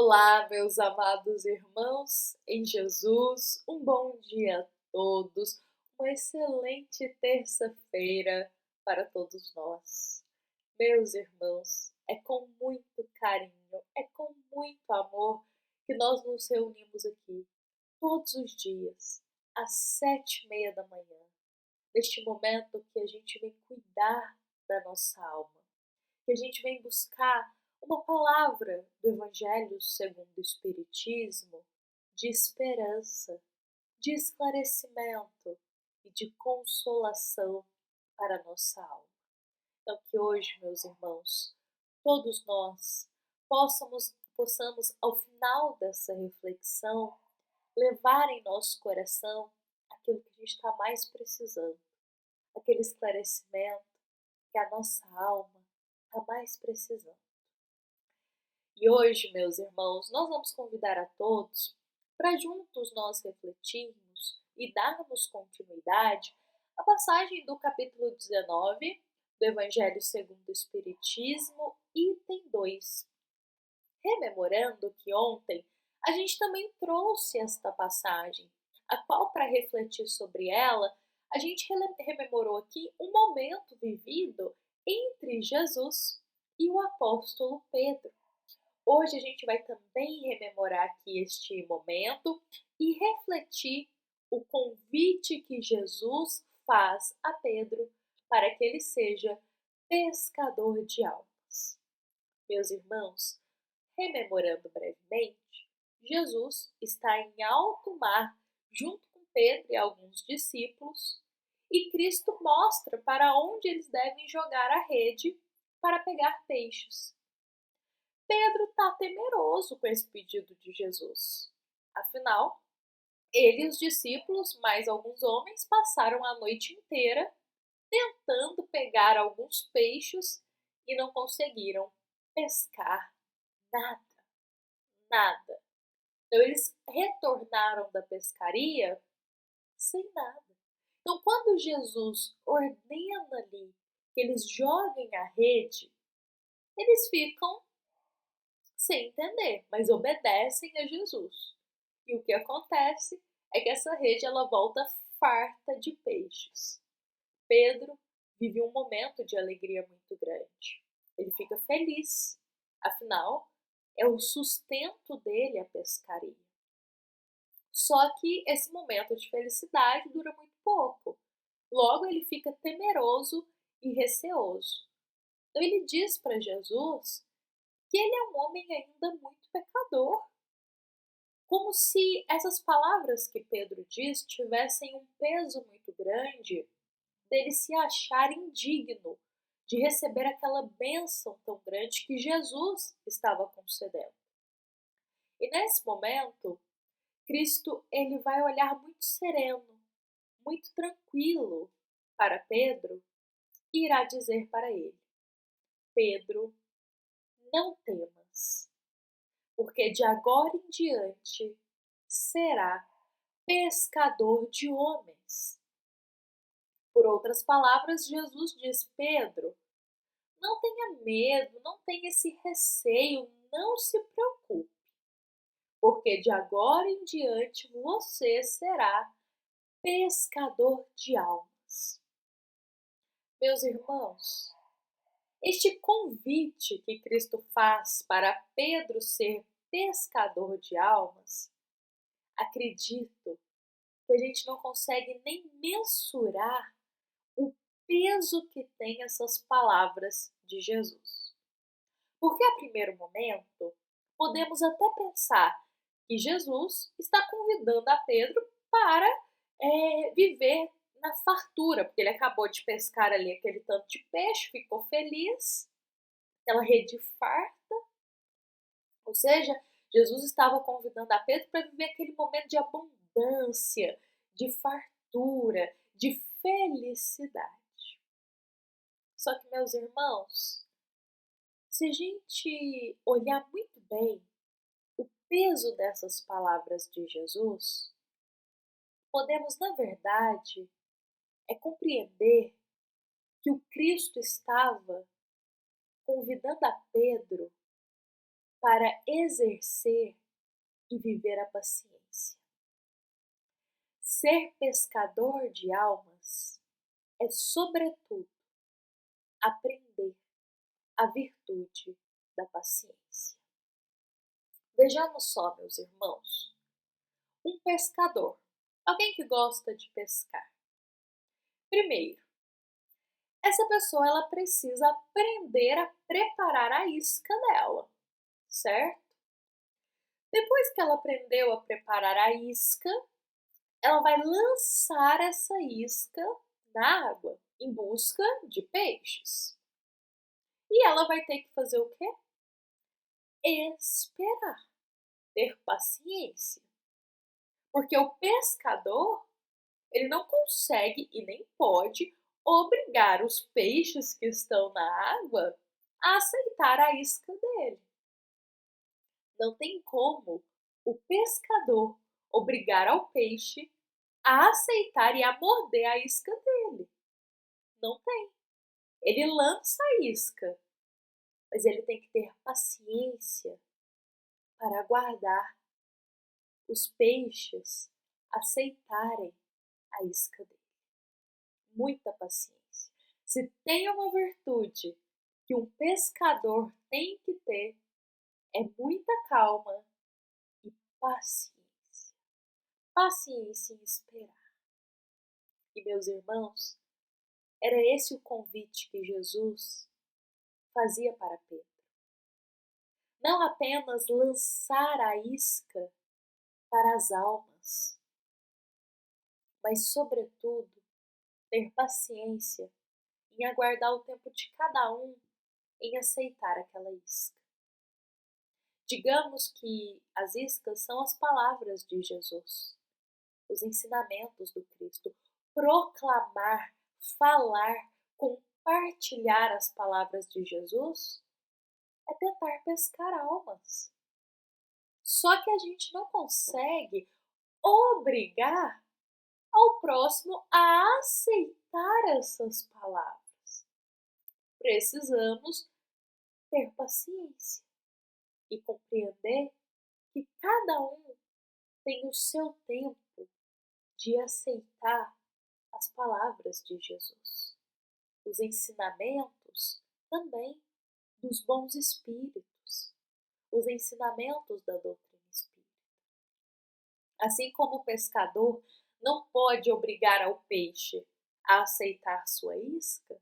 Olá, meus amados irmãos em Jesus, um bom dia a todos, uma excelente terça-feira para todos nós. Meus irmãos, é com muito carinho, é com muito amor que nós nos reunimos aqui todos os dias, às 7h30 da manhã, neste momento que a gente vem cuidar da nossa alma, que a gente vem buscar uma palavra do Evangelho segundo o Espiritismo de esperança, de esclarecimento e de consolação para a nossa alma. Então, que hoje, meus irmãos, todos nós possamos, ao final dessa reflexão, levar em nosso coração aquilo que a gente está mais precisando, aquele esclarecimento que a nossa alma está mais precisando. E hoje, meus irmãos, nós vamos convidar a todos para juntos nós refletirmos e darmos continuidade à passagem do capítulo 19 do Evangelho segundo o Espiritismo, item 2. Rememorando que ontem a gente também trouxe esta passagem, a qual, para refletir sobre ela, a gente rememorou aqui um momento vivido entre Jesus e o apóstolo Pedro. Hoje a gente vai também rememorar aqui este momento e refletir o convite que Jesus faz a Pedro para que ele seja pescador de almas. Meus irmãos, rememorando brevemente, Jesus está em alto mar junto com Pedro e alguns discípulos e Cristo mostra para onde eles devem jogar a rede para pegar peixes. Pedro está temeroso com esse pedido de Jesus. Afinal, ele e os discípulos, mais alguns homens, passaram a noite inteira tentando pegar alguns peixes e não conseguiram pescar nada, nada. Então eles retornaram da pescaria sem nada. Então quando Jesus ordena ali que eles joguem a rede, eles ficam sem entender, mas obedecem a Jesus. E o que acontece é que essa rede ela volta farta de peixes. Pedro vive um momento de alegria muito grande. Ele fica feliz, afinal, é o sustento dele a pescaria. Só que esse momento de felicidade dura muito pouco. Logo ele fica temeroso e receoso. Então ele diz para Jesus que ele é um homem ainda muito pecador. Como se essas palavras que Pedro diz tivessem um peso muito grande dele se achar indigno de receber aquela bênção tão grande que Jesus estava concedendo. E nesse momento, Cristo ele vai olhar muito sereno, muito tranquilo para Pedro e irá dizer para ele: Pedro, não temas, porque de agora em diante será pescador de homens. Por outras palavras, Jesus diz: Pedro, não tenha medo, não tenha esse receio, não se preocupe, porque de agora em diante você será pescador de almas. Meus irmãos, este convite que Cristo faz para Pedro ser pescador de almas, acredito que a gente não consegue nem mensurar o peso que tem essas palavras de Jesus. Porque a primeiro momento, podemos até pensar que Jesus está convidando a Pedro para viver na fartura, porque ele acabou de pescar ali aquele tanto de peixe, ficou feliz, aquela rede farta. Ou seja, Jesus estava convidando a Pedro para viver aquele momento de abundância, de fartura, de felicidade. Só que, meus irmãos, se a gente olhar muito bem o peso dessas palavras de Jesus, podemos, na verdade, compreender que o Cristo estava convidando a Pedro para exercer e viver a paciência. Ser pescador de almas é, sobretudo, aprender a virtude da paciência. Vejamos só, meus irmãos, um pescador, alguém que gosta de pescar. Primeiro, essa pessoa ela precisa aprender a preparar a isca dela, certo? Depois que ela aprendeu a preparar a isca, ela vai lançar essa isca na água em busca de peixes. E ela vai ter que fazer o quê? Esperar, ter paciência. Porque o pescador, ele não consegue e nem pode obrigar os peixes que estão na água a aceitar a isca dele. Não tem como o pescador obrigar ao peixe a aceitar e a morder a isca dele. Não tem. Ele lança a isca, mas ele tem que ter paciência para aguardar os peixes aceitarem a isca dele. Muita paciência. Se tem uma virtude que um pescador tem que ter, é muita calma e paciência. Paciência em esperar. E, meus irmãos, era esse o convite que Jesus fazia para Pedro. Não apenas lançar a isca para as almas, mas, sobretudo, ter paciência em aguardar o tempo de cada um em aceitar aquela isca. Digamos que as iscas são as palavras de Jesus, os ensinamentos do Cristo. Proclamar, falar, compartilhar as palavras de Jesus é tentar pescar almas. Só que a gente não consegue obrigar ao próximo a aceitar essas palavras. Precisamos ter paciência e compreender que cada um tem o seu tempo de aceitar as palavras de Jesus, os ensinamentos também dos bons espíritos, os ensinamentos da doutrina espírita. Assim como o pescador não pode obrigar ao peixe a aceitar sua isca,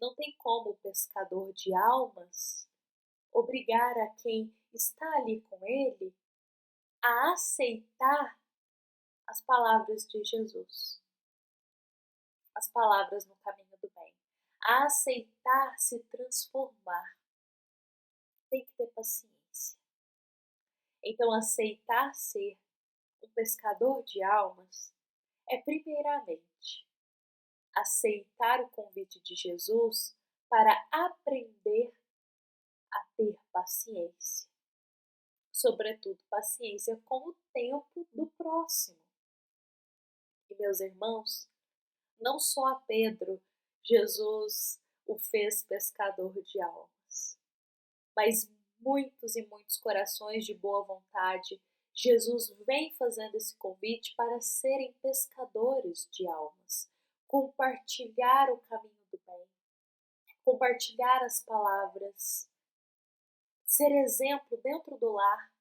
não tem como o pescador de almas obrigar a quem está ali com ele a aceitar as palavras de Jesus, as palavras no caminho do bem, a aceitar se transformar. Tem que ter paciência. Então, aceitar ser um pescador de almas é, primeiramente, aceitar o convite de Jesus para aprender a ter paciência. Sobretudo, paciência com o tempo do próximo. E, meus irmãos, não só a Pedro Jesus o fez pescador de almas, mas muitos e muitos corações de boa vontade, Jesus vem fazendo esse convite para serem pescadores de almas, compartilhar o caminho do bem, compartilhar as palavras, ser exemplo dentro do lar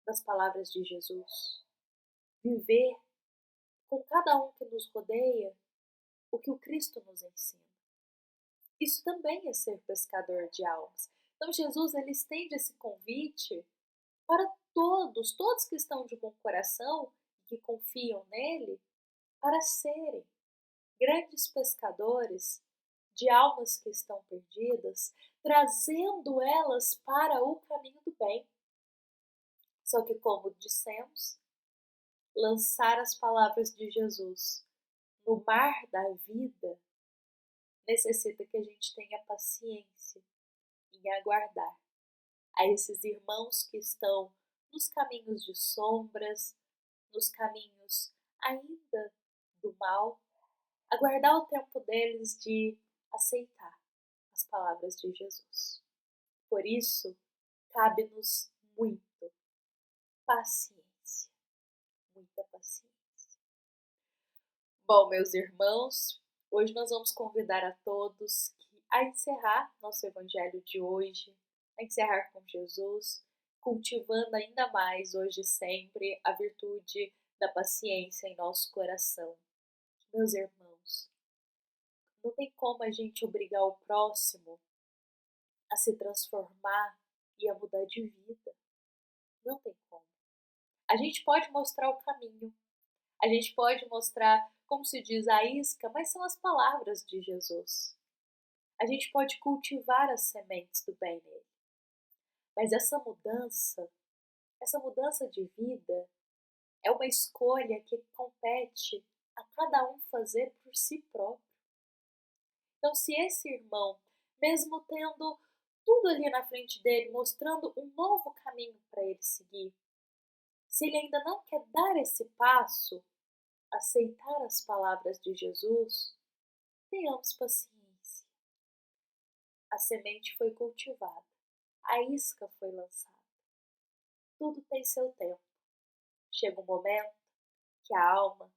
das palavras de Jesus, viver com cada um que nos rodeia o que o Cristo nos ensina. Isso também é ser pescador de almas. Então Jesus ele estende esse convite para todos que estão de bom coração e que confiam nele, para serem grandes pescadores de almas que estão perdidas, trazendo elas para o caminho do bem. Só que, como dissemos, lançar as palavras de Jesus no mar da vida necessita que a gente tenha paciência em aguardar a esses irmãos que estão nos caminhos de sombras, nos caminhos ainda do mal, aguardar o tempo deles de aceitar as palavras de Jesus. Por isso, cabe-nos muito paciência, muita paciência. Bom, meus irmãos, hoje nós vamos convidar a todos a encerrar nosso evangelho de hoje, a encerrar com Jesus, cultivando ainda mais hoje e sempre a virtude da paciência em nosso coração. Meus irmãos, não tem como a gente obrigar o próximo a se transformar e a mudar de vida. Não tem como. A gente pode mostrar o caminho, a gente pode mostrar, como se diz, a isca, mas são as palavras de Jesus. A gente pode cultivar as sementes do bem nele. Mas essa mudança de vida, é uma escolha que compete a cada um fazer por si próprio. Então, se esse irmão, mesmo tendo tudo ali na frente dele, mostrando um novo caminho para ele seguir, se ele ainda não quer dar esse passo, aceitar as palavras de Jesus, tenhamos paciência. A semente foi cultivada, a isca foi lançada. Tudo tem seu tempo. Chega um momento que a alma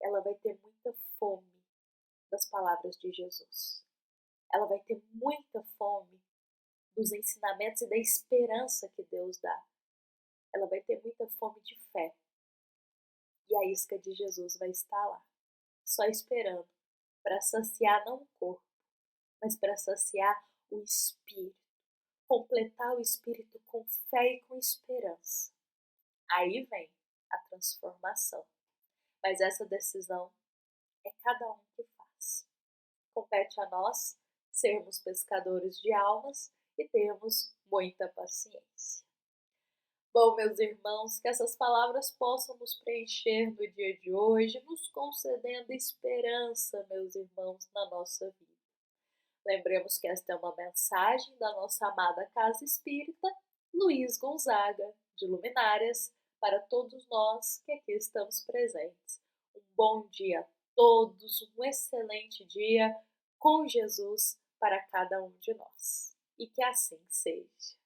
ela vai ter muita fome das palavras de Jesus. Ela vai ter muita fome dos ensinamentos e da esperança que Deus dá. Ela vai ter muita fome de fé. E a isca de Jesus vai estar lá, só esperando para saciar não o corpo, mas para saciar o espírito, completar o espírito com fé e com esperança. Aí vem a transformação. Mas essa decisão é cada um que faz. Compete a nós sermos pescadores de almas e termos muita paciência. Bom, meus irmãos, que essas palavras possam nos preencher no dia de hoje, nos concedendo esperança, meus irmãos, na nossa vida. Lembremos que esta é uma mensagem da nossa amada Casa Espírita Luiz Gonzaga, de Luminárias, para todos nós que aqui estamos presentes. Um bom dia a todos, um excelente dia com Jesus para cada um de nós. E que assim seja.